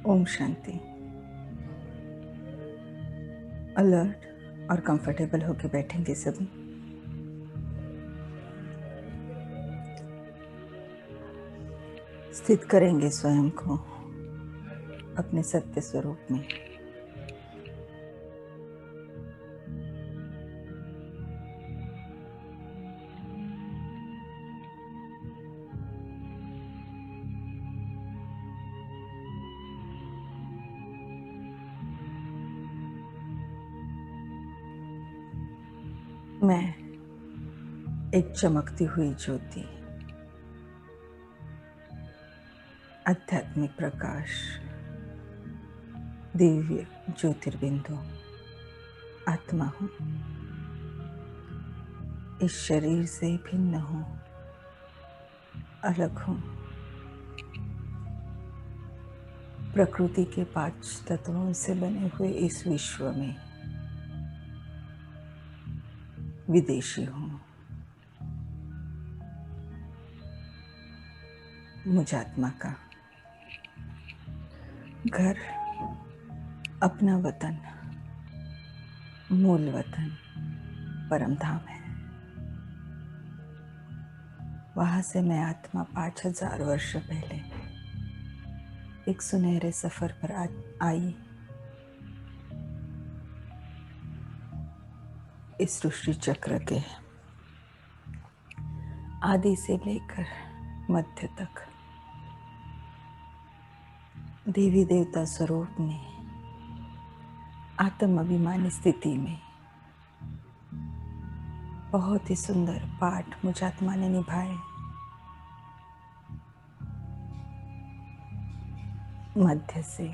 Om Shanti. Alert और comfortable होकर बैठेंगे सभी। स्थित करेंगे स्वयं को अपने सत्य स्वरूप में। मैं एक चमकती हुई ज्योति, आध्यात्मिक प्रकाश, दिव्य ज्योतिर्बिंदु आत्मा हूँ। इस शरीर से भिन्न हूँ, अलग हूँ। प्रकृति के 5 तत्वों से बने हुए इस विश्व में विदेशी हूँ। मुझ आत्मा का घर, अपना वतन, मूल वतन, परम धाम है। वहाँ से मैं आत्मा 5000 वर्ष पहले एक सुनहरे सफर पर आई। इस सृष्टि चक्र के आदि से लेकर मध्य तक देवी देवता स्वरूप में आत्म अभिमानी स्थिति में बहुत ही सुंदर पाठ मुझ आत्मा ने निभाए। मध्य से,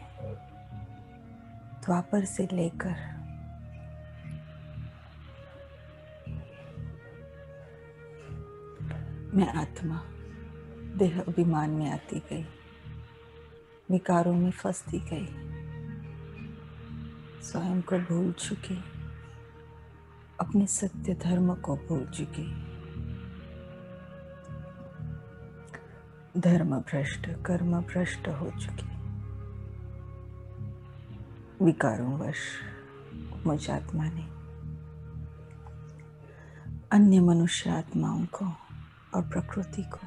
द्वापर से लेकर मैं आत्मा देह अभिमान में आती गई, विकारों में फंसती गई, स्वयं को भूल चुकी, अपने सत्य धर्म को भूल चुकी, धर्म भ्रष्ट, कर्म भ्रष्ट हो चुकी। विकारों वश मुझ आत्मा ने अन्य मनुष्य आत्माओं को और प्रकृति को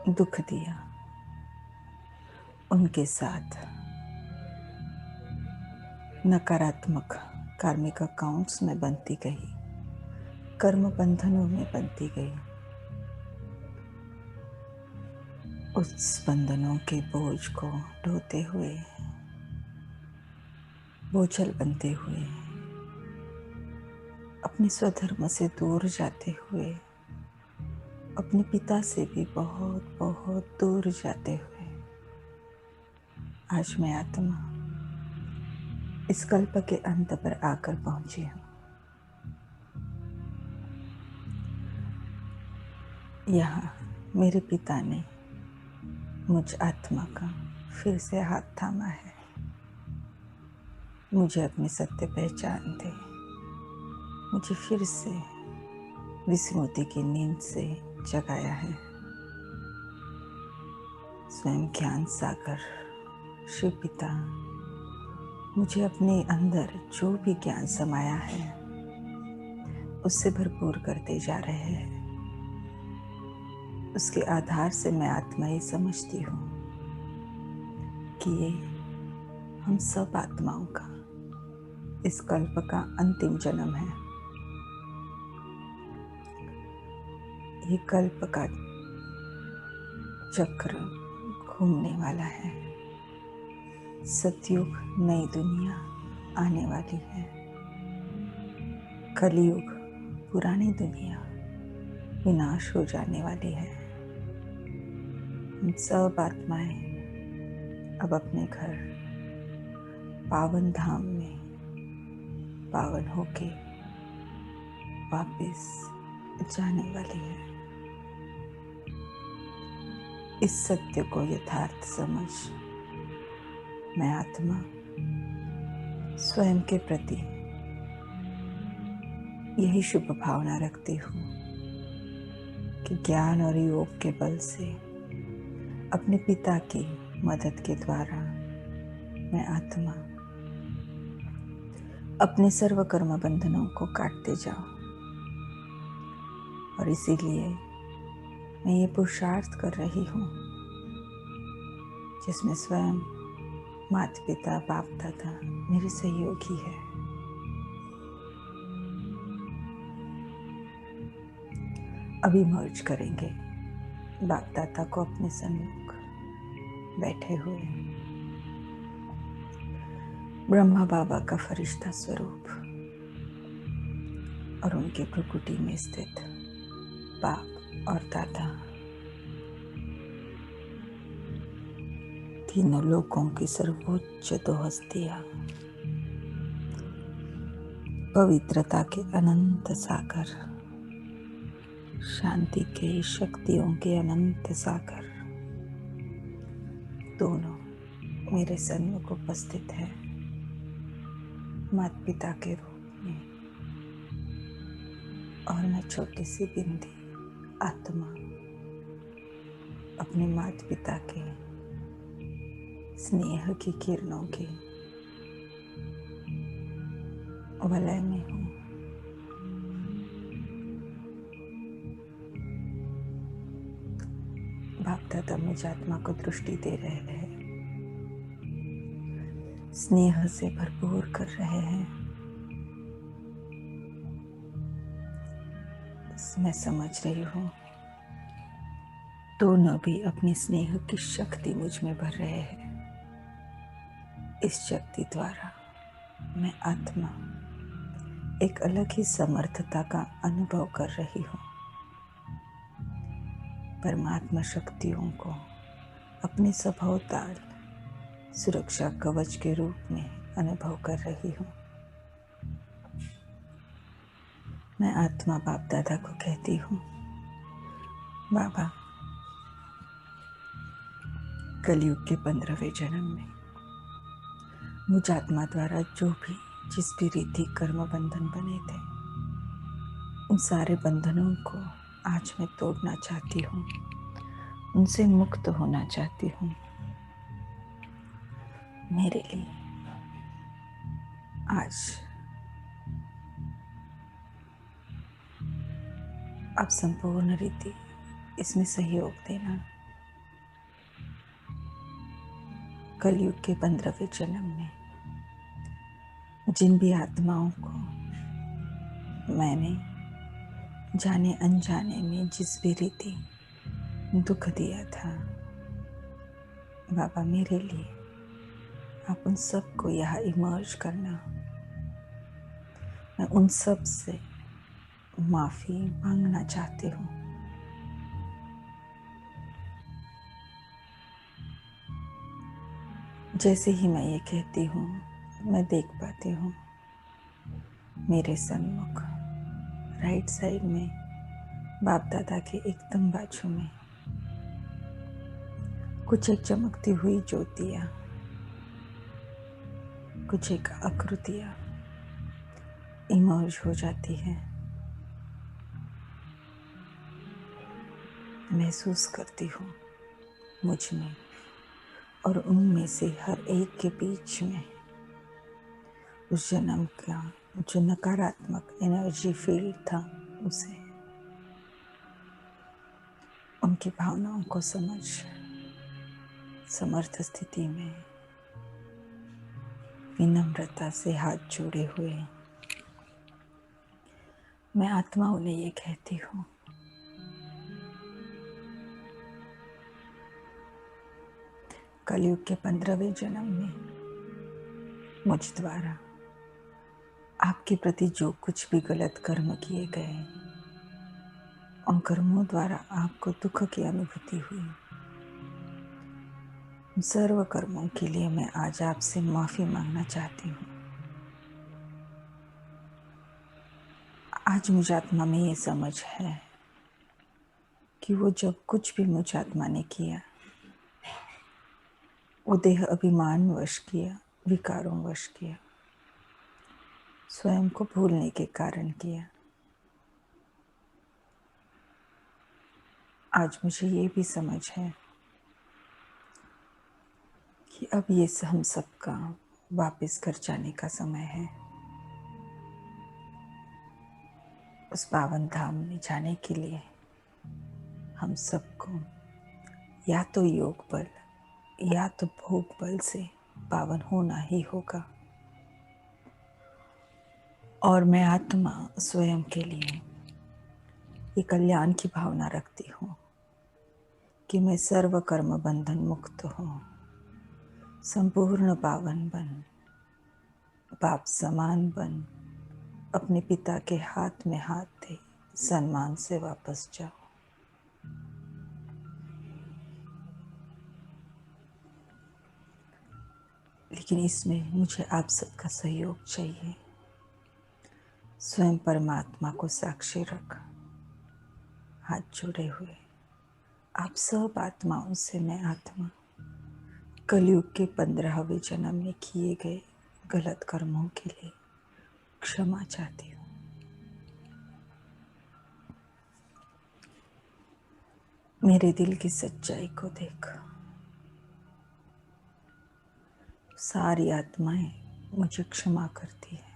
दुख दिया। उनके साथ नकारात्मक कार्मिक अकाउंट्स में बनती गई, कर्म बंधनों में बनती गई। उस बंधनों के बोझ को ढोते हुए, बोझल बनते हुए, अपने स्वधर्म से दूर जाते हुए, अपने पिता से भी बहुत बहुत दूर जाते हुए, आज मैं आत्मा इस कल्प के अंत पर आकर पहुंची हूँ। यहाँ मेरे पिता ने मुझ आत्मा का फिर से हाथ थामा है। मुझे अपनी सत्य पहचान दे, मुझे फिर से विस्मृति की नींद से जगाया है। स्वयं ज्ञान सागर शिव पिता मुझे अपने अंदर जो भी ज्ञान समाया है उससे भरपूर करते जा रहे हैं। उसके आधार से मैं आत्मा ये समझती हूँ कि ये हम सब आत्माओं का इस कल्प का अंतिम जन्म है। ये कल्प का चक्र घूमने वाला है। सतयुग नई दुनिया आने वाली है। कलयुग पुरानी दुनिया विनाश हो जाने वाली है। हम सब आत्माएं अब अपने घर पावन धाम में पावन होके वापस जाने वाली है। इस सत्य को यथार्थ समझ मैं आत्मा स्वयं के प्रति यही शुभ भावना रखती हूँ कि ज्ञान और योग के बल से अपने पिता की मदद के द्वारा मैं आत्मा अपने सर्व कर्म बंधनों को काटते जाऊं, और इसीलिए मैं ये पुरुषार्थ कर रही हूँ जिसमें स्वयं माता पिता बाप दादा मेरे सहयोगी है। अभी मर्ज करेंगे बाप दादा को अपने सन्मुख बैठे हुए ब्रह्मा बाबा का फरिश्ता स्वरूप और उनके भ्रुकुटी में स्थित बाप और दादा, तीनों लोकों की सर्वोच्च दो हस्तियां, पवित्रता के अनंत सागर, शांति के शक्तियों के अनंत सागर, दोनों मेरे सन्मुख उपस्थित है माता पिता के रूप में। और मैं छोटी सी बिंदी आत्मा अपने माता पिता के स्नेह की किरणों के वलय में हूँ। बाप दादा मुझ आत्मा को दृष्टि दे रहे हैं, स्नेह से भरपूर कर रहे हैं। मैं समझ रही हूँ दोनों भी अपनी स्नेह की शक्ति मुझ में भर रहे हैं। इस शक्ति द्वारा मैं आत्मा एक अलग ही समर्थता का अनुभव कर रही हूँ। परमात्मा शक्तियों को अपने स्वभावताल सुरक्षा कवच के रूप में अनुभव कर रही हूँ। मैं आत्मा बाप दादा को कहती हूँ, बाबा कलयुग के 15वें जन्म में मुझ आत्मा द्वारा जो भी जिस भी रीति कर्म बंधन बने थे, उन सारे बंधनों को आज मैं तोड़ना चाहती हूँ, उनसे मुक्त होना चाहती हूँ। मेरे लिए आज आप संपूर्ण रीति इसमें सहयोग देना। कलयुग के 15वें जन्म में जिन भी आत्माओं को मैंने जाने अनजाने में जिस भी रीति दुख दिया था, बाबा मेरे लिए आप उन सब को यहाँ इमर्ज करना। मैं उन सब से माफ़ी मांगना चाहती हूँ। जैसे ही मैं ये कहती हूँ, मैं देख पाती हूँ मेरे सन्मुख राइट साइड में बाप दादा के एकदम बाजू में कुछ एक चमकती हुई ज्योतियाँ, कुछ एक आकृतियाँ इमर्ज हो जाती हैं। महसूस करती हूँ मुझ में और उनमें से हर एक के बीच में उस जन्म का जो नकारात्मक एनर्जी फील्ड था, उसे उनकी भावनाओं को समझ समर्थ स्थिति में विनम्रता से हाथ जोड़े हुए मैं आत्मा उन्हें ये कहती हूँ, कलयुग के 15वें जन्म में मुझ द्वारा आपके प्रति जो कुछ भी गलत कर्म किए गए, उन कर्मों द्वारा आपको दुख की अनुभूति हुई, उन सर्व कर्मों के लिए मैं आज आपसे माफ़ी मांगना चाहती हूँ। आज मुझ आत्मा में ये समझ है कि वो जब कुछ भी मुझ आत्मा ने किया, वो देह अभिमान वश किया, विकारों वश किया, स्वयं को भूलने के कारण किया। आज मुझे ये भी समझ है कि अब ये हम सबका वापस घर जाने का समय है। उस पावन धाम में जाने के लिए हम सबको या तो योग बल या तो भोग बल से पावन होना ही होगा। और मैं आत्मा स्वयं के लिए ये कल्याण की भावना रखती हूँ कि मैं सर्व कर्म बंधन मुक्त हूँ, संपूर्ण पावन बन, बाप समान बन, अपने पिता के हाथ में हाथ दे सम्मान से वापस जाओ। लेकिन इसमें मुझे आप सबका सहयोग चाहिए। स्वयं परमात्मा को साक्षी रख, हाथ जुड़े हुए आप सब आत्माओं से मैं आत्मा कलयुग के 15वें जन्म में किए गए गलत कर्मों के लिए क्षमा चाहती हूँ। मेरे दिल की सच्चाई को देख। सारी आत्माएं मुझे क्षमा करती है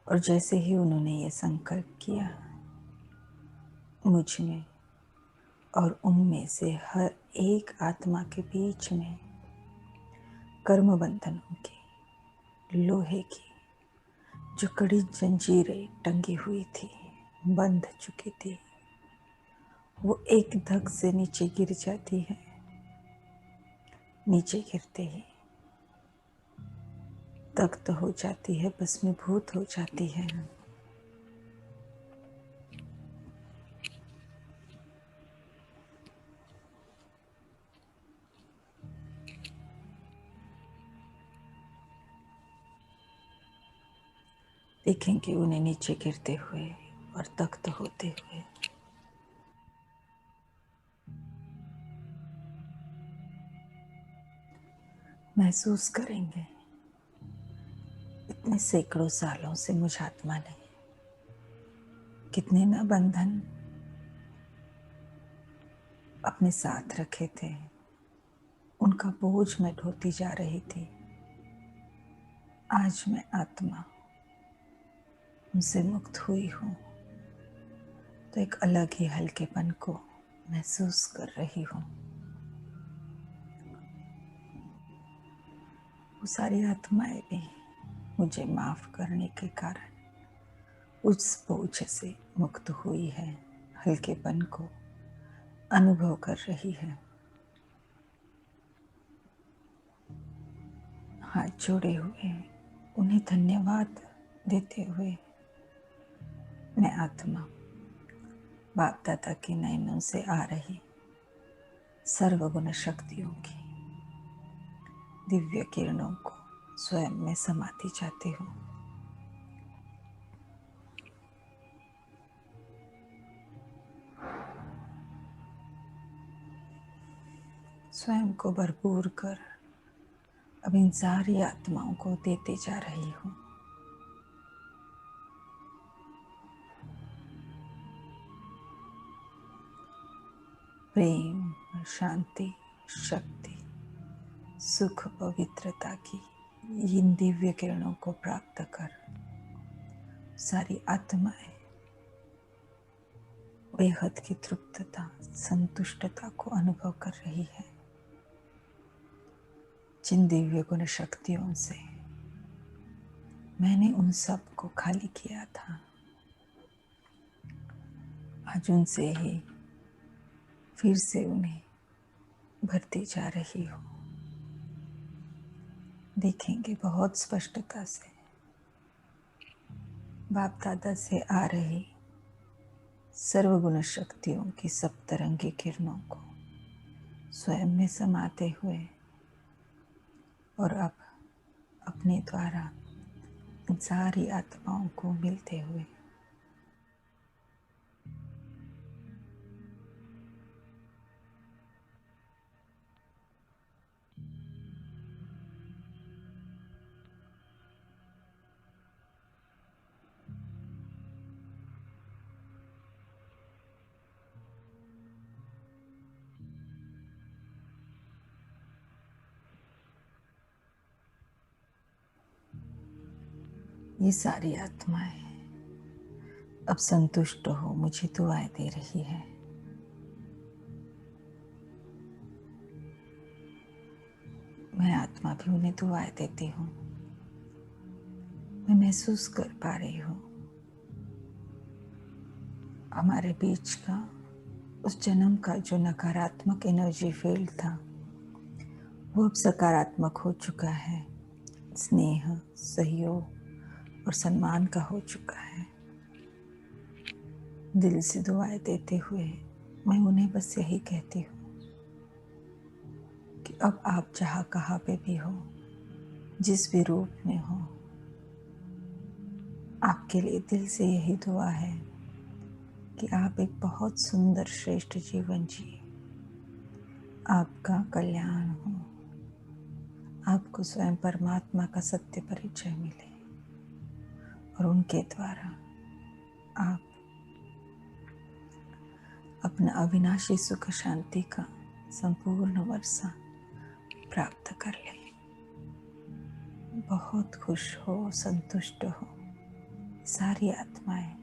और जैसे ही उन्होंने ये संकल्प किया, मुझ में और उनमें से हर एक आत्मा के बीच में कर्म बंधनों की, लोहे की जो कड़ी जंजीरें टंगी हुई थी, बंध चुकी थी, वो एक धक से नीचे गिर जाती है। नीचे गिरते ही तख्त हो जाती है, भस्मीभूत हो जाती है। देखेंगे उन्हें नीचे गिरते हुए और तख्त होते हुए। महसूस करेंगे इतने सैकड़ों सालों से मुझ आत्मा ने कितने न बंधन अपने साथ रखे थे, उनका बोझ मैं ढोती जा रही थी। आज मैं आत्मा उनसे मुक्त हुई हूँ तो एक अलग ही हल्केपन को महसूस कर रही हूँ। वो सारी आत्माएं भी मुझे माफ करने के कारण उस बोझ से मुक्त हुई है, हल्केपन को अनुभव कर रही है। हाथ जोड़े हुए उन्हें धन्यवाद देते हुए मैं आत्मा बाप दादा के नयनों से आ रही सर्वगुण शक्तियों की दिव्य किरणों को स्वयं में समाती जाती हूँ। स्वयं को भरपूर कर अब इन सारी आत्माओं को देते जा रही हूँ। प्रेम, शांति, शक्ति, सुख, पवित्रता की इन दिव्य किरणों को प्राप्त कर सारी आत्माएं बेहद की तृप्तता, संतुष्टता को अनुभव कर रही है। जिन दिव्य गुण शक्तियों से मैंने उन सब को खाली किया था, आज उनसे ही फिर से उन्हें भरती जा रही हूँ। देखेंगे बहुत स्पष्टता से बाप दादा से आ रही सर्वगुण शक्तियों की सप्तरंगी किरणों को स्वयं में समाते हुए और अब अपने द्वारा इन सारी आत्माओं को मिलते हुए ये सारी आत्माएं अब संतुष्ट हो मुझे दुआएं दे रही है। मैं आत्मा भी उन्हें दुआएं देती हूँ। मैं महसूस कर पा रही हूँ हमारे बीच का उस जन्म का जो नकारात्मक एनर्जी फील्ड था वो अब सकारात्मक हो चुका है। स्नेह, सहयोग और सम्मान का हो चुका है। दिल से दुआएं देते हुए मैं उन्हें बस यही कहती हूँ कि अब आप जहाँ कहाँ पे भी हो, जिस भी रूप में हो, आपके लिए दिल से यही दुआ है कि आप एक बहुत सुंदर श्रेष्ठ जीवन जिए, आपका कल्याण हो, आपको स्वयं परमात्मा का सत्य परिचय मिले और उनके द्वारा आप अपना अविनाशी सुख शांति का संपूर्ण वर्षा प्राप्त कर ले। बहुत खुश हो, संतुष्ट हो। सारी आत्माएं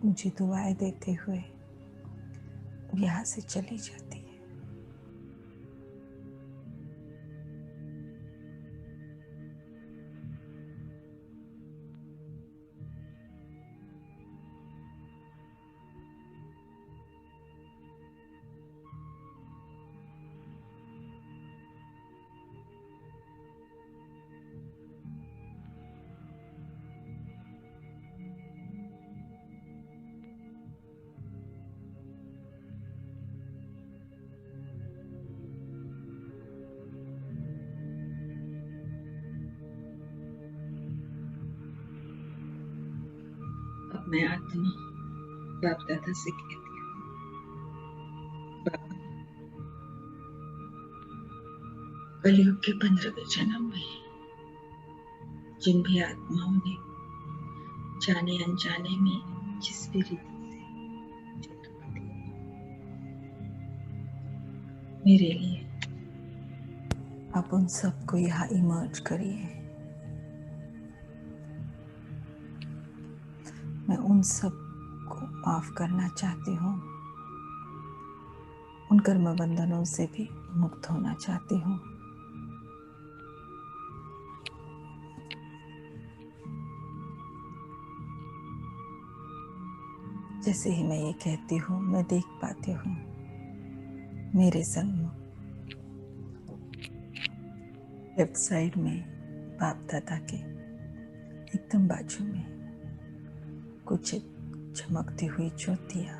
मुझे दुआएं देते हुए यहाँ से चली जाती है। अब मैं आत्मा बाप दादा से कहती हूँ, बाबा, कलयुग के 15वें जन्म में जिन भी आत्माओं ने जाने अनजाने में जिस भी रीति से मुझे दुख दिया, मेरे लिए आप उन सबको यहाँ इमर्ज करिए। मैं उन सब को माफ करना चाहती हूँ। उन कर्म बंधनों से भी मुक्त होना चाहती हूँ। जैसे ही मैं ये कहती हूँ मैं देख पाती हूँ मेरे सन्मुख लेफ्ट साइड में बाप दादा के एकदम बाजू में कुछ चमकती हुई ज्योतियाँ,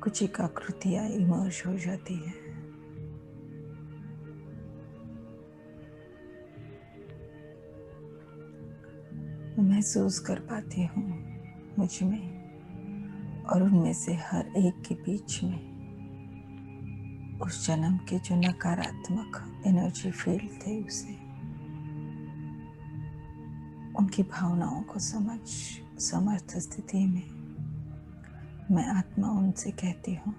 कुछ एक आकृतियाँ इमर्ज हो जाती है। मैं महसूस कर पाती हूँ मुझ में और उनमें से हर एक के बीच में उस जन्म के जो नकारात्मक एनर्जी फील्ड थे उसे, उनकी भावनाओं को समझ समर्थ स्थिति में मैं आत्मा उनसे कहती हूँ,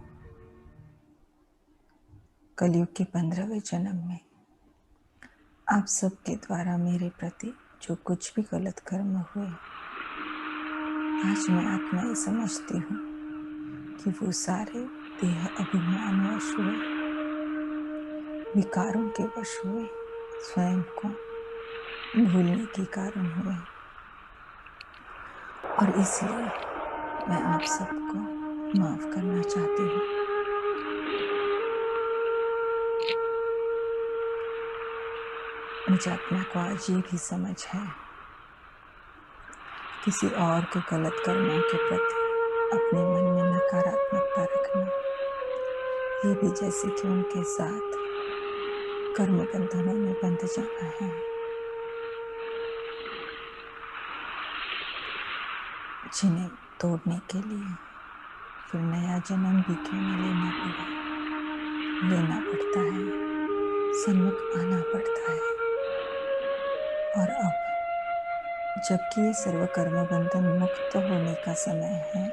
कलयुग के 15वें जन्म में आप सबके द्वारा मेरे प्रति जो कुछ भी गलत कर्म हुए, आज मैं आत्मा ये समझती हूँ कि वो सारे देह अभिमानवश हुए, विकारों के वश हुए, स्वयं को भूलने के कारण हुए और इसलिए मैं आप सबको माफ करना चाहती हूँ। मुझे अपना को आज ये भी समझ है किसी और के गलत कर्मों के प्रति अपने मन में नकारात्मकता रखना, ये भी जैसे कि उनके साथ कर्म बंधनों में बंध जाना है। जिन्हें तोड़ने के लिए फिर नया जन्म भी क्यों न लेना पड़े, लेना पड़ता है, सन्मुख आना पड़ता है। और अब जबकि ये सर्व कर्म बंधन मुक्त होने का समय है,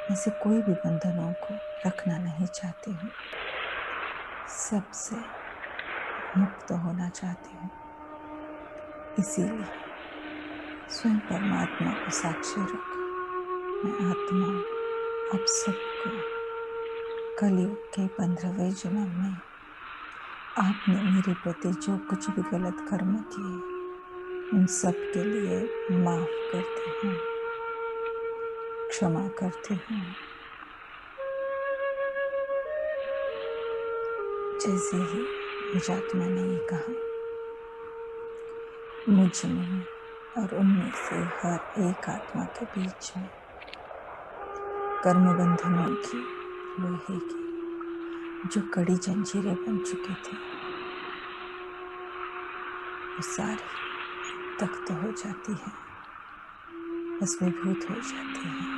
मैं से कोई भी बंधनों को रखना नहीं चाहती हूँ, सबसे मुक्त होना चाहती हूँ। इसीलिए स्वयं परमात्मा को साक्षी रख मैं आत्मा आप सबको कलयुग के 15वें जन्म में आपने मेरे प्रति जो कुछ भी गलत कर्म किए उन सब के लिए माफ करती हूँ, क्षमा करती हूँ। जैसे ही मुझ आत्मा ने ये कहा, मुझ में और उनमें से हर एक आत्मा के बीच में कर्म बंधनों की, लोहे की जो कड़ी जंजीरें बन चुकी थी वो सारी तख्त हो जाती है, भस्मीभूत हो जाती है।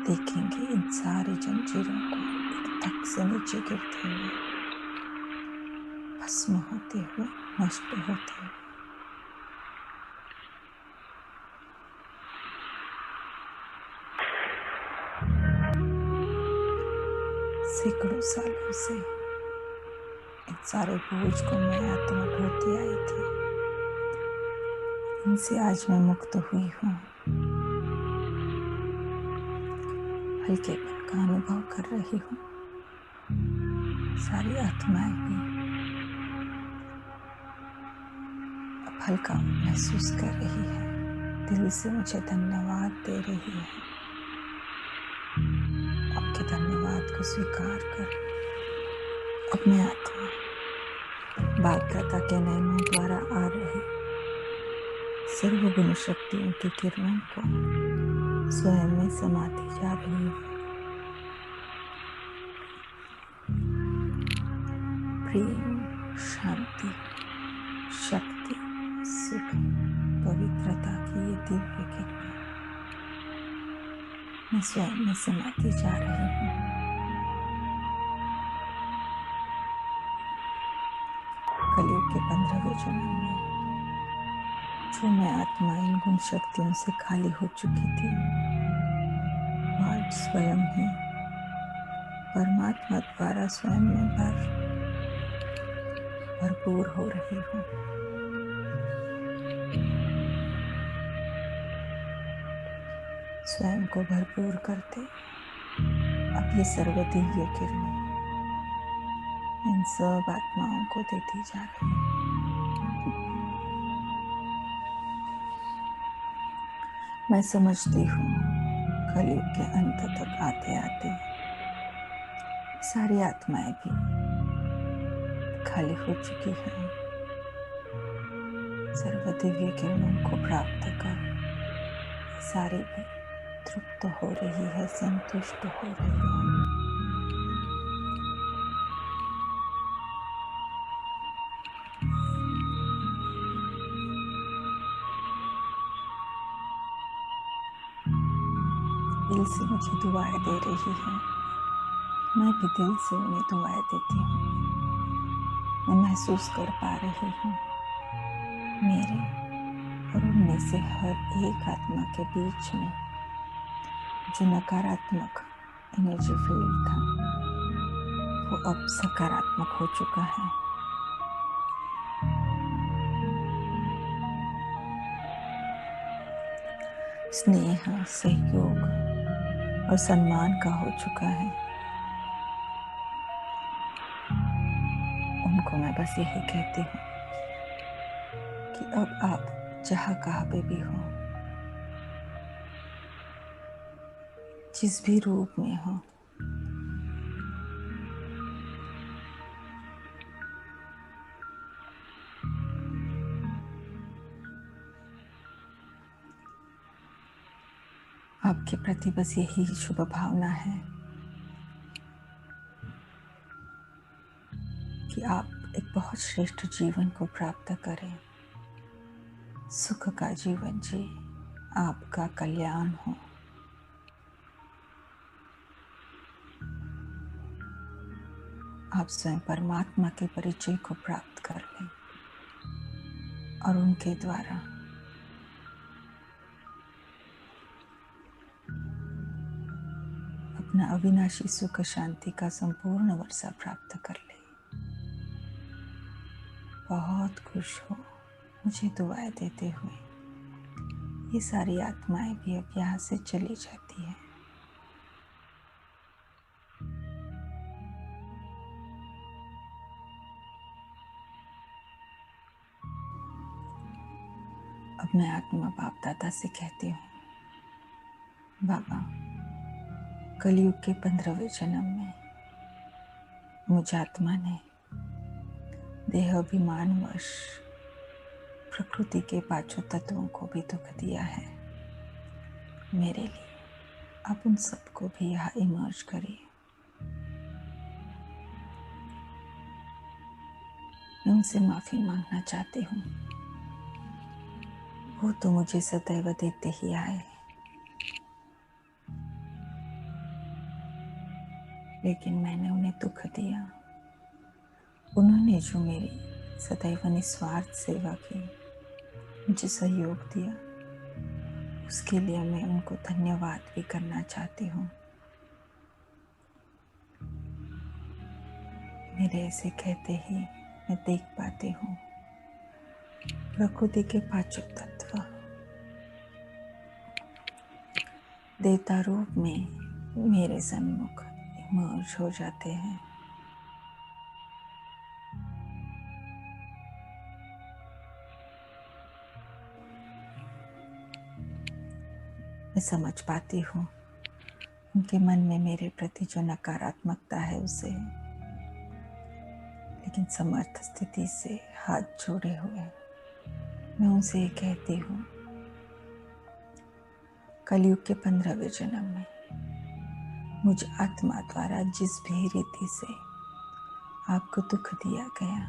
देखेंगे इन सारी जंजीरों को एक तख्त से नीचे गिरते हुए, भस्म होते हुए, नष्ट होते हुए। सैकड़ों सालों से इन सारे बोझ को मैं आत्मा ढोती आई थी, इनसे आज मैं मुक्त हुई हूँ। हल्केपन का अनुभव कर रही हूँ। सारी आत्माएं भी अब हल्का महसूस कर रही है, दिल से मुझे धन्यवाद दे रही है। आपके धन्यवाद को स्वीकार कर अब मैं आत्मा बागदाता के नयनों द्वारा आ रही सर्वगुण शक्तियों की किरणों को स्वयं में समाती जा रही हूँ। प्रेम, शांति, शक्ति, सुख, पवित्रता की ये दिव्य किरणें मैं स्वयं में समाती जा रही हूँ। कलयुग के 15वें जन्म में जो मैं आत्मा इन गुण शक्तियों से खाली हो चुकी थी, आज स्वयं ही परमात्मा द्वारा स्वयं में भरपूर हो रही हूँ। स्वयं को भरपूर करते अब ये सर्वदिव्य किरणें इन सब आत्माओं को देती जा रही है। मैं समझती हूँ कलयुग के अंत तक आते आते सारी आत्माएं भी खाली हो चुकी हैं। सर्वदिव्य किरणों को प्राप्त कर सारी भी तृप्त हो रही है, संतुष्ट हो रही है। दिल से मुझे दुआएं दे रही है, मैं भी दिल से उन्हें दुआएं देती हूँ। मैं महसूस कर पा रही हूँ मेरे और उनमें से हर एक आत्मा के बीच में जो नकारात्मक एनर्जी फील्ड था वो अब सकारात्मक हो चुका है। स्नेह, सहयोग और सम्मान का हो चुका है। उनको मैं बस यही कहती हूँ कि अब आप जहाँ कहाँ पे भी हो, जिस भी रूप में हो, आपके प्रति बस यही शुभ भावना है कि आप एक बहुत श्रेष्ठ जीवन को प्राप्त करें, सुख का जीवन जी, आपका कल्याण हो। आप स्वयं परमात्मा के परिचय को प्राप्त कर लें और उनके द्वारा अपना अविनाशी सुख शांति का संपूर्ण वर्षा प्राप्त कर ले। बहुत खुश हो, मुझे दुआएं देते हुए ये सारी आत्माएं भी अब यहाँ से चली जाती हैं। अब मैं आत्मा बाप दादा से कहती हूँ, बाबा, कलयुग के 15वें जन्म में मुझ आत्मा ने देह अभिमानवश प्रकृति के पांचों तत्वों को भी दुख दिया है। मेरे लिए आप उन सबको भी यहाँ इमर्ज करिए। मैं उनसे माफी मांगना चाहती हूँ। वो तो मुझे सदैव देते ही आए, लेकिन मैंने उन्हें दुख दिया। उन्होंने जो मेरी सदैव निस्वार्थ सेवा की, मुझे सहयोग दिया, उसके लिए मैं उनको धन्यवाद भी करना चाहती हूँ। मेरे ऐसे कहते ही मैं देख पाती हूँ प्रकृति के पांचों तत्व देवता रूप में मेरे सन्मुख इमर्ज हो जाते हैं। मैं समझ पाती हूँ उनके मन में मेरे प्रति जो नकारात्मकता है उसे, लेकिन समर्थ स्थिति से हाथ जोड़े हुए मैं उनसे ये कहती हूँ, कलयुग के 15वें जन्म में मुझ आत्मा द्वारा जिस भी रीति से आपको दुख दिया गया,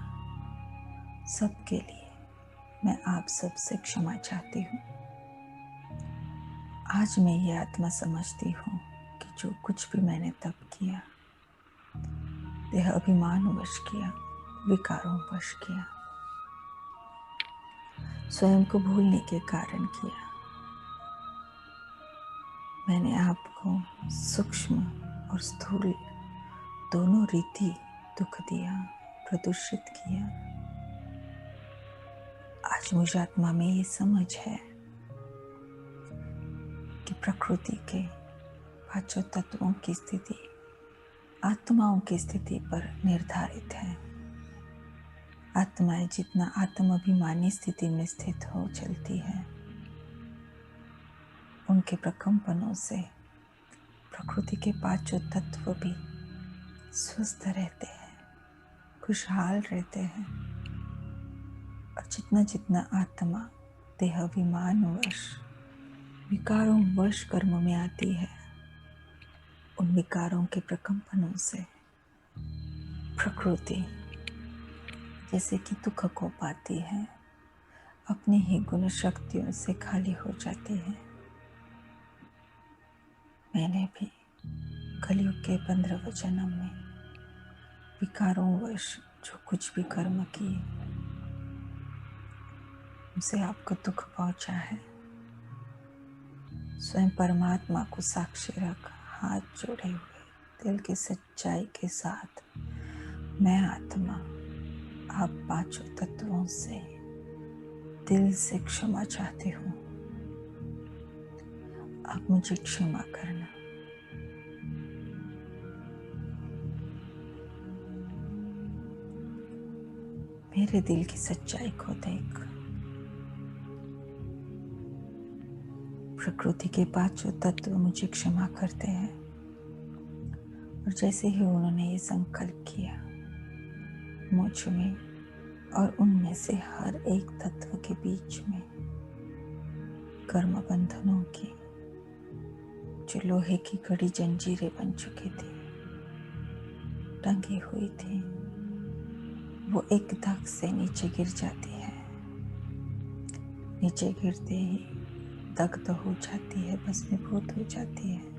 सबके लिए मैं आप सबसे क्षमा चाहती हूँ। आज मैं ये आत्मा समझती हूँ कि जो कुछ भी मैंने तब किया, देह अभिमान वश किया, विकारों वश किया, स्वयं को भूलने के कारण किया। मैंने आपको सूक्ष्म और स्थूल दोनों रीति दुख दिया, प्रदूषित किया। आज मुझ आत्मा में ये समझ है कि प्रकृति के पांचों तत्वों की स्थिति आत्माओं की स्थिति पर निर्धारित है। आत्माएं जितना आत्माभिमानी स्थिति में स्थित हो चलती है, उनके प्रकंपनों से प्रकृति के पांचों तत्व भी स्वस्थ रहते हैं, खुशहाल रहते हैं। और जितना जितना आत्मा देहाभिमान वश विकारों वश कर्म में आती है, उन विकारों के प्रकंपनों से प्रकृति जैसे कि दुख को पाती है, अपनी ही गुण शक्तियों से खाली हो जाती है। मैंने भी कलयुग के 15वें जन्म में विकारों वश जो कुछ भी कर्म किए, उनसे आपको दुख पहुंचा है। स्वयं परमात्मा को साक्षी रख हाथ जोड़े हुए दिल की सच्चाई के साथ मैं आत्मा आप पांचों तत्वों से दिल से क्षमा चाहती हूँ। आप मुझे क्षमा करना। मेरे दिल की सच्चाई को देख प्रकृति के पांचों तत्व मुझे क्षमा करते हैं। और जैसे ही उन्होंने ये संकल्प किया, मुझ में और उनमें से हर एक तत्व के बीच में कर्म बंधनों की जो लोहे की कड़ी जंजीरें बन चुकी थी, टंगी हुई थी, वो एक धक से नीचे गिर जाती है। नीचे गिरते ही दग्ध हो जाती है, भस्मीभूत हो जाती है।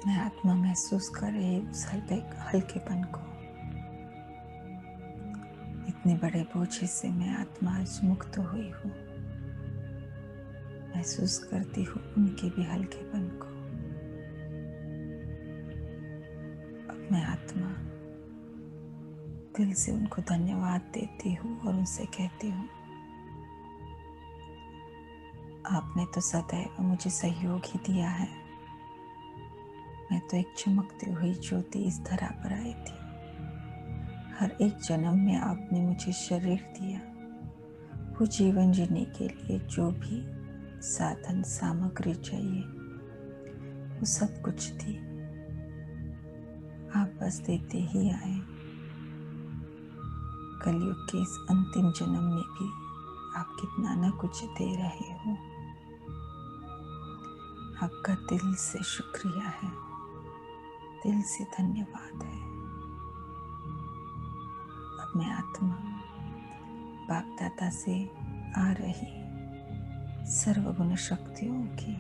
मैं आत्मा महसूस कर रही उस हल्केपन को। इतने बड़े बोझ से मैं आत्मा आज मुक्त हुई हूँ। महसूस करती हूँ उनके भी हल्केपन को। अब मैं आत्मा दिल से उनको धन्यवाद देती हूँ और उनसे कहती हूँ, आपने तो सदैव मुझे सहयोग ही दिया है। मैं तो एक चमकती हुई ज्योति इस धरा पर आई थी। हर एक जन्म में आपने मुझे शरीर दिया, वो जीवन जीने के लिए जो भी साधन सामग्री चाहिए वो सब कुछ दी। आप बस देते ही आए। कलयुग के इस अंतिम जन्म में भी आप कितना न कुछ दे रहे हो। आपका दिल से शुक्रिया है, दिल से धन्यवाद है। अब मैं आत्मा बाप दादा से आ रही सर्वगुण शक्तियों की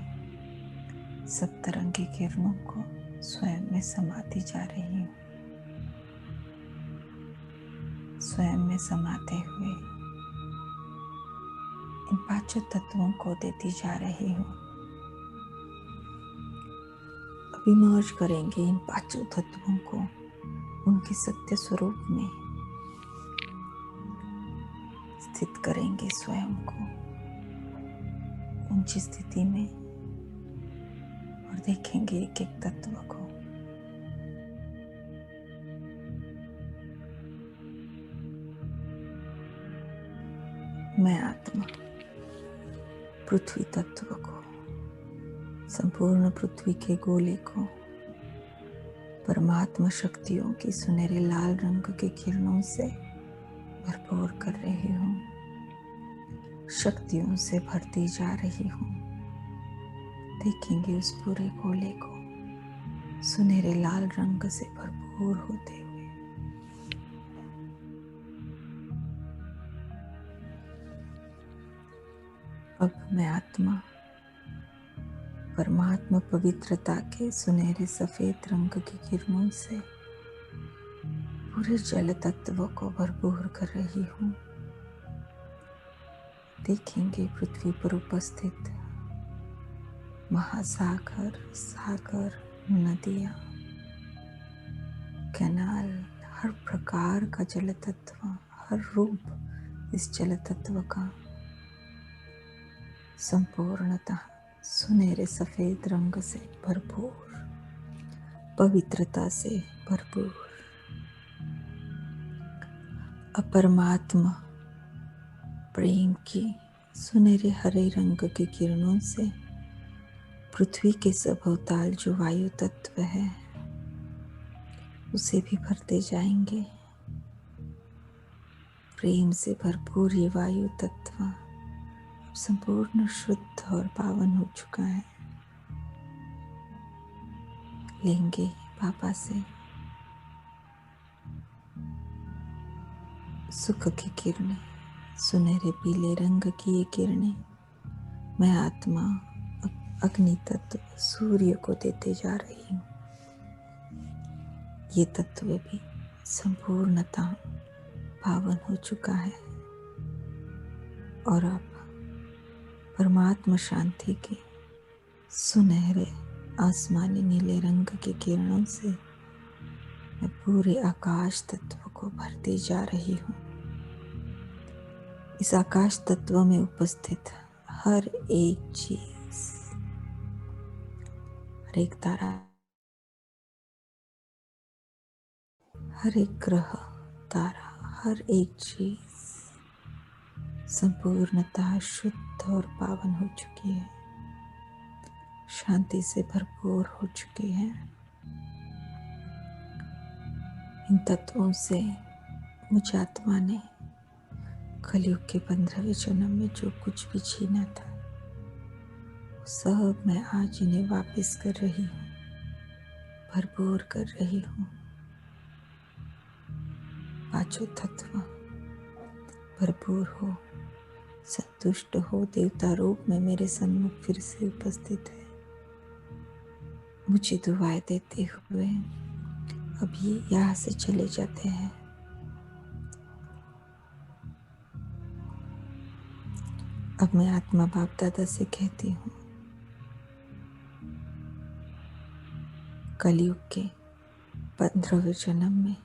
सप्तरंगी किरणों को स्वयं में समाती जा रही हूँ। स्वयं में समाते हुए इन पांचों तत्वों को देती जा रही हूँ। अभी मर्ज करेंगे इन पांचों तत्वों को उनके सत्य स्वरूप में स्थित करेंगे स्वयं को ऊंची स्थिति में और देखेंगे एक एक तत्व को। मैं आत्मा पृथ्वी तत्व को, संपूर्ण पृथ्वी के गोले को परमात्मा शक्तियों की सुनहरे लाल रंग के किरणों से भरपूर कर रही हूँ। शक्तियों से भरती जा रही हूँ। देखेंगे उस पूरे गोले को सुनहरे लाल रंग से भरपूर होते हुए। अब मैं आत्मा परमात्मा पवित्रता के सुनहरे सफेद रंग की किरणों से पूरे जल तत्व को भरपूर कर रही हूँ। देखेंगे पृथ्वी पर उपस्थित महासागर, सागर, नदियाँ, कैनाल, हर प्रकार का जल तत्व, हर रूप इस जल तत्व का संपूर्णतः सुनहरे सफेद रंग से भरपूर, पवित्रता से भरपूर। अपरमात्मा प्रेम की सुनहरे हरे रंग की किरणों से पृथ्वी के सभोताल जो वायु तत्व है उसे भी भरते जाएंगे। प्रेम से भरपूर ये वायु तत्व अब संपूर्ण शुद्ध और पावन हो चुका है। लेंगे पापा से सुख की किरणें, सुनहरे पीले रंग की ये किरणें मैं आत्मा अग्नि तत्व सूर्य को देते जा रही हूँ। ये तत्व भी संपूर्णतः पावन हो चुका है और अब परमात्मा शांति के सुनहरे आसमानी नीले रंग की किरणों से मैं पूरे आकाश तत्व को भरती जा रही हूँ। इस आकाश तत्व में उपस्थित हर एक चीज, हर एक तारा, हर एक ग्रह तारा, हर एक चीज संपूर्णतः शुद्ध और पावन हो चुकी है, शांति से भरपूर हो चुकी है। इन तत्वों से मुझ आत्मा ने कलयुग के 15वें जन्म में जो कुछ भी छीना था सब मैं आज इन्हें वापस कर रही हूँ, भरपूर कर रही हूँ। पांचों तत्व भरपूर हो, संतुष्ट हो, देवता रूप में मेरे सन्मुख फिर से उपस्थित है। मुझे दुआएं देते हुए अभी यहाँ से चले जाते हैं। अब मैं आत्मा बाप दादा से कहती हूँ, कलयुग के 15वें जन्म में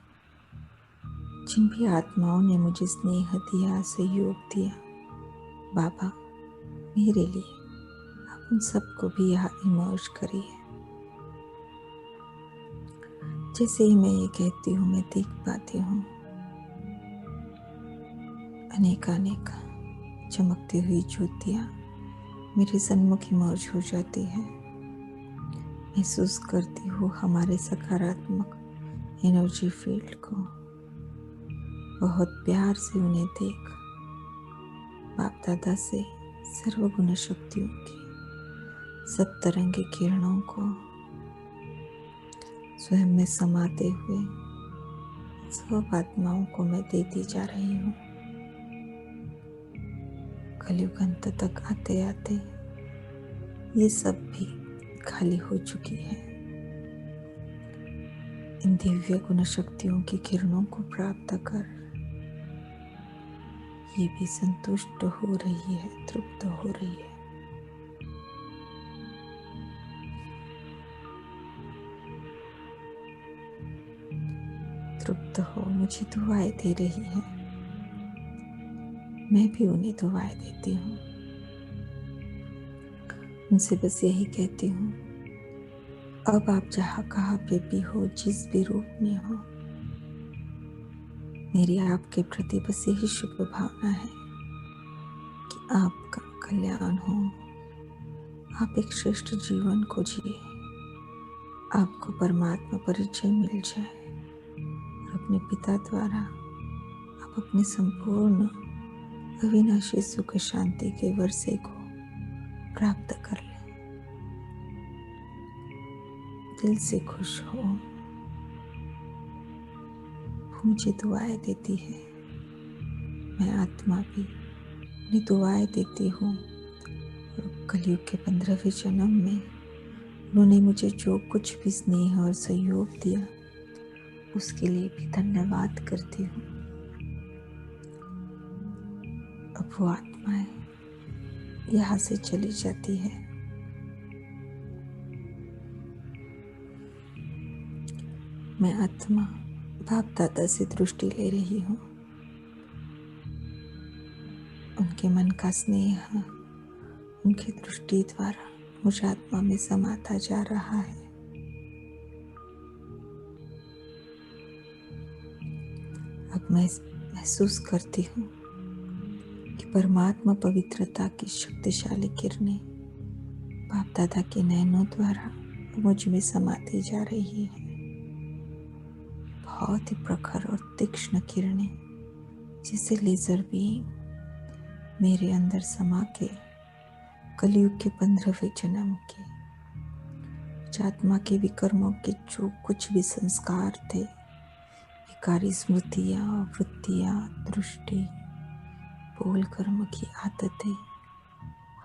जिन भी आत्माओं ने मुझे स्नेह दिया, सहयोग दिया, बाबा मेरे लिए आप उन सबको भी यहाँ इमर्ज करिए। जैसे ही मैं ये कहती हूँ, मैं देख पाती हूँ अनेक चमकती हुई ज्योतियाँ मेरे सन्मुख इमर्ज हो जाती है। महसूस करती हूँ हमारे सकारात्मक एनर्जी फील्ड को। बहुत प्यार से उन्हें देख बाप दादा से सर्वगुण शक्तियों की सब तरंगी किरणों को स्वयं में समाते हुए सब आत्माओं को मैं देती जा रही हूँ। कलयुग अंत तक आते आते ये सब भी खाली हो चुकी है। इन दिव्य गुण शक्तियों की किरणों को प्राप्त कर ये भी संतुष्ट हो रही है, तृप्त हो रही है। तृप्त हो मुझे दुआएं दे रही है, मैं भी उन्हें दुआएं देती हूँ। उनसे बस यही कहती हूँ, अब आप जहाँ कहाँ पे भी हो, जिस भी रूप में हो, मेरी आपके प्रति बस यही शुभ भावना है कि आपका कल्याण हो, आप एक श्रेष्ठ जीवन को जिए, आपको परमात्मा परिचय मिल जाए और अपने पिता द्वारा आप अपने संपूर्ण अविनाशी सुख शांति के वर्षे को प्राप्त कर लें। दिल से खुश हो। मुझे दुआएं देती है, मैं आत्मा भी उन्हें दुआएं देती हूँ। और कलयुग के 15वें जन्म में उन्होंने मुझे जो कुछ भी स्नेह और सहयोग दिया उसके लिए भी धन्यवाद करती हूँ। अब वो आत्माएं यहाँ से चली जाती है। मैं आत्मा बाप दादा से दृष्टि ले रही हूँ। उनके मन का स्नेह उनकी दृष्टि द्वारा मुझ आत्मा में समाता जा रहा है। अब मैं महसूस करती हूँ कि परमात्मा पवित्रता की शक्तिशाली किरणें बाप दादा के नैनों द्वारा मुझ में समाती जा रही है। बहुत ही प्रखर और तीक्ष्ण किरणें जैसे लेजर बीम मेरे अंदर समा के कलयुग के 15वें जन्म के आत्मा के विकर्मों के जो कुछ भी संस्कार थे, विकारी स्मृतियाँ, वृत्तियाँ, दृष्टि, बोल कर्म की आदतें,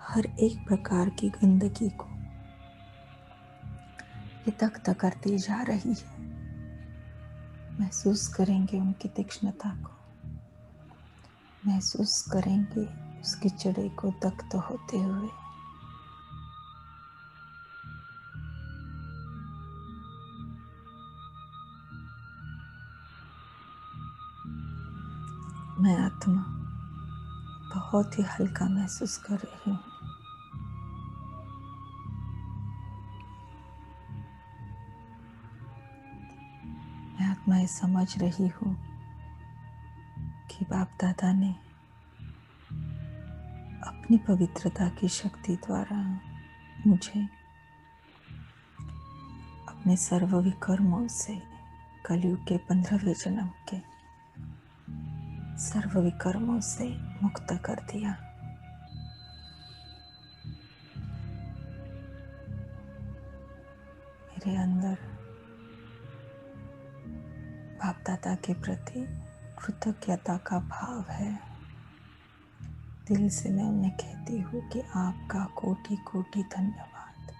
हर एक प्रकार की गंदगी को ये तख्त करती जा रही है। महसूस करेंगे उनकी तीक्ष्णता को, महसूस करेंगे उस कीचड़े को तख्त होते हुए। मैं आत्मा बहुत ही हल्का महसूस कर रही हूँ। मैं आत्मा ये समझ रही हूँ कि बाप दादा ने अपनी पवित्रता की शक्ति द्वारा मुझे अपने सर्व विकर्मों से, कलयुग के 15वें जन्म के सर्व विकर्मों से मुक्त कर दिया। मेरे अंदर बाप दादा के प्रति कृतज्ञता का भाव है। दिल से मैं उन्हें कहती हूँ कि आपका कोटि कोटि धन्यवाद।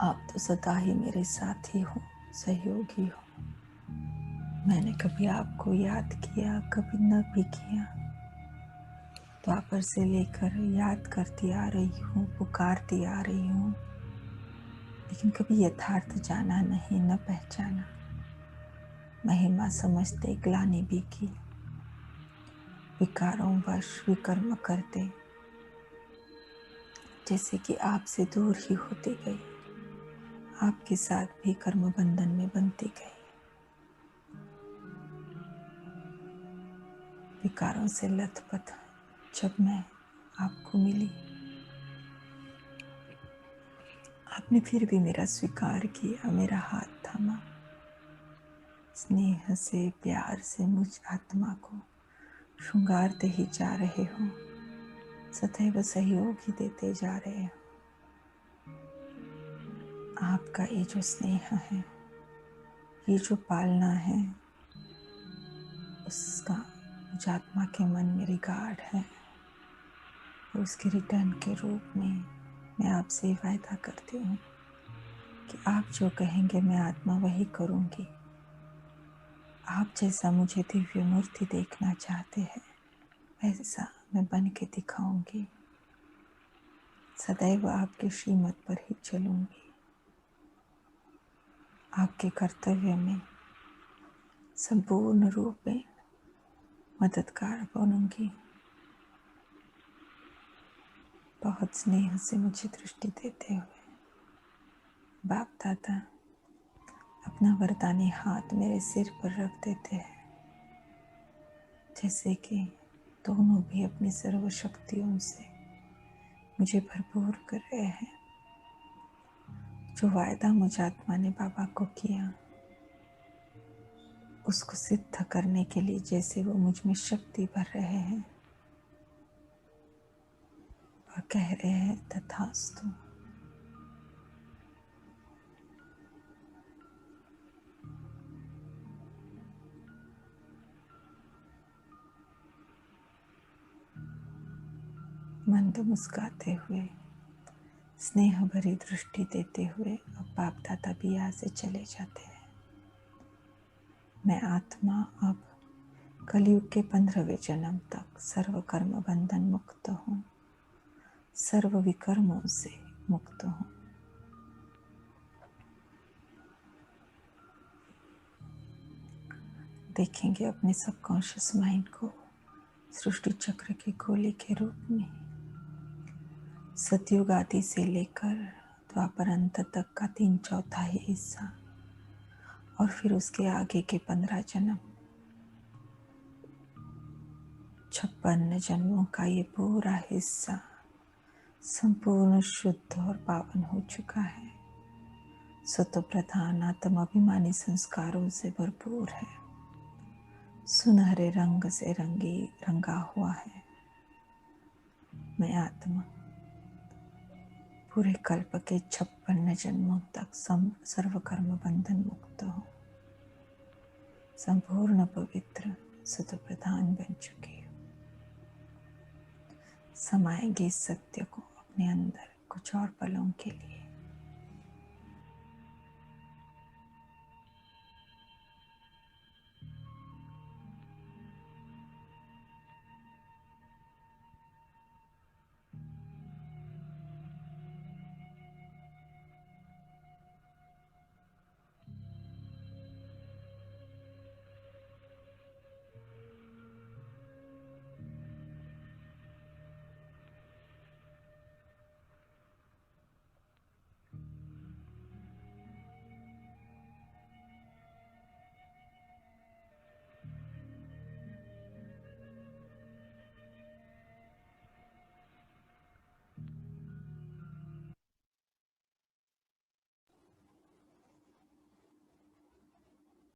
आप तो सदा ही मेरे साथी हो, सहयोगी हो। मैंने कभी आपको याद किया, कभी न भी किया। द्वापर से लेकर याद करती आ रही हूँ, पुकारती आ रही हूँ, लेकिन कभी यथार्थ जाना नहीं, न पहचाना। महिमा समझते ग्लानि भी की, विकारों वश विकर्म करते, जैसे कि आपसे दूर ही होती गई, आपके साथ भी कर्म बंधन में बनती गई। विकारों से लथपथ जब मैं आपको मिली, आपने फिर भी मेरा स्वीकार किया, मेरा हाथ थामा। स्नेह से, प्यार से मुझ आत्मा को श्रृंगारते ही जा रहे हो, सदैव सहयोग ही देते जा रहे हो। आपका ये जो स्नेह है, ये जो पालना है, उसका मुझ आत्मा के मन में रिगार्ड है। और उसके रिटर्न के रूप में मैं आपसे वायदा करती हूँ कि आप जो कहेंगे मैं आत्मा वही करूँगी। आप जैसा मुझे दिव्य मूर्ति देखना चाहते हैं, वैसा मैं बन के दिखाऊंगी। सदैव आपके श्रीमत पर ही चलूंगी। आपके कर्तव्य में संपूर्ण रूप में मददगार बनूंगी। बहुत स्नेह से मुझे दृष्टि देते हुए बाप दादा अपना वरदानी हाथ मेरे सिर पर रख देते हैं, जैसे कि दोनों भी अपनी सर्व शक्तियों से मुझे भरपूर कर रहे हैं। जो वायदा मुझ आत्मा ने बाबा को किया, उसको सिद्ध करने के लिए जैसे वो मुझ में शक्ति भर रहे हैं और कह रहे हैं तथास्तु। मंद मुस्काते हुए, स्नेह भरी दृष्टि देते हुए अब बाप दादा भी यहाँ से चले जाते हैं। मैं आत्मा अब कलयुग के 15वें जन्म तक सर्व कर्म बंधन मुक्त हूँ, सर्व विकर्मों से मुक्त हूँ। देखेंगे अपने सबकॉन्शियस माइंड को सृष्टि चक्र के गोले के रूप में, सतयुग आदि से लेकर द्वापर अंत तक का 3/4 हिस्सा, और फिर उसके आगे के 15 जन्म, 56 जन्मों का ये पूरा हिस्सा संपूर्ण शुद्ध और पावन हो चुका है। सत्व प्रधान आत्म अभिमानी संस्कारों से भरपूर है, सुनहरे रंग से रंगा हुआ है। मैं आत्मा पूरे कल्प के 56 जन्मों तक सर्व कर्म बंधन मुक्त हो, संपूर्ण पवित्र सत्व प्रधान बन चुकी हूँ। समाएंगे इस सत्य को अपने अंदर कुछ और पलों के लिए।